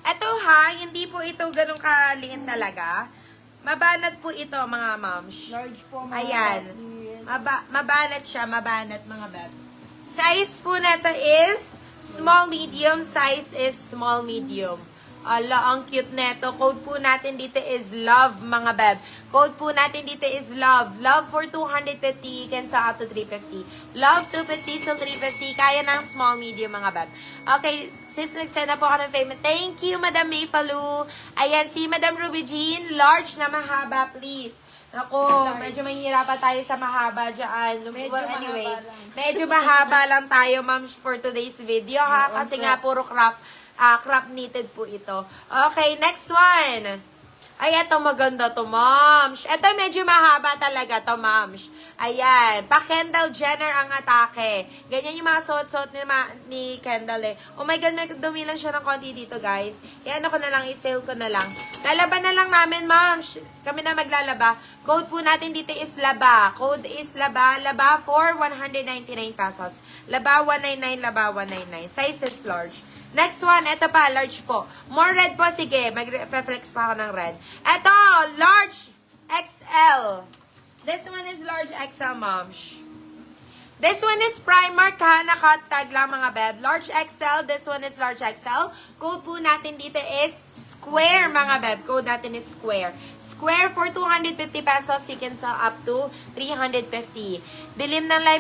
Eto ha, hindi po ito ganun kaliit talaga. Mabanat po ito, mga moms. Large po mga Ayan. papis. Mabanat siya, mabanat mga beb. Size po neto is small medium, size is small medium. Ala, ang cute neto. Code po natin dito is love, mga beb. Code po natin dito is love. Love for 250, you can sell up to 350. Love 250 so 350. Kaya ng small medium, mga beb. Okay, sis, nagsend na po ako ng payment. Thank you, Madam Maypalu. Ayan, si Madam Ruby Jean, large na mahaba, please. Ako, medyo mahihirapan tayo sa mahaba dyan. Well, anyways, medyo mahaba lang tayo, ma'am, for today's video, ha? Kasi nga, puro crop knitted po ito. Okay, next one. Ay, eto maganda to, moms. Eto medyo mahaba talaga to, moms. Ayan, pa Kendall Jenner ang atake. Ganyan yung mga suot-suot ni Kendall eh. Oh my God, may dumi lang siya ng konti dito, guys. Yan ako na lang, i-sale ko na lang. Lalaban na lang namin, moms. Kami na maglalaba. Code po natin dito is LABA. Code is LABA. LABA for 199 pesos. LABA 199, LABA 199. Size is large. Next one, ito pa, large po. More red po, sige. Mag-flex pa ako ng red. Ito, large XL. This one is large XL, moms. This one is Primark, ha? Naka-cut tag lang, mga beb. Large XL, this one is large XL. Code po natin dito is square, mga beb. Code natin is square. Square for 250 pesos, you can sell up to 350. Dilim ng live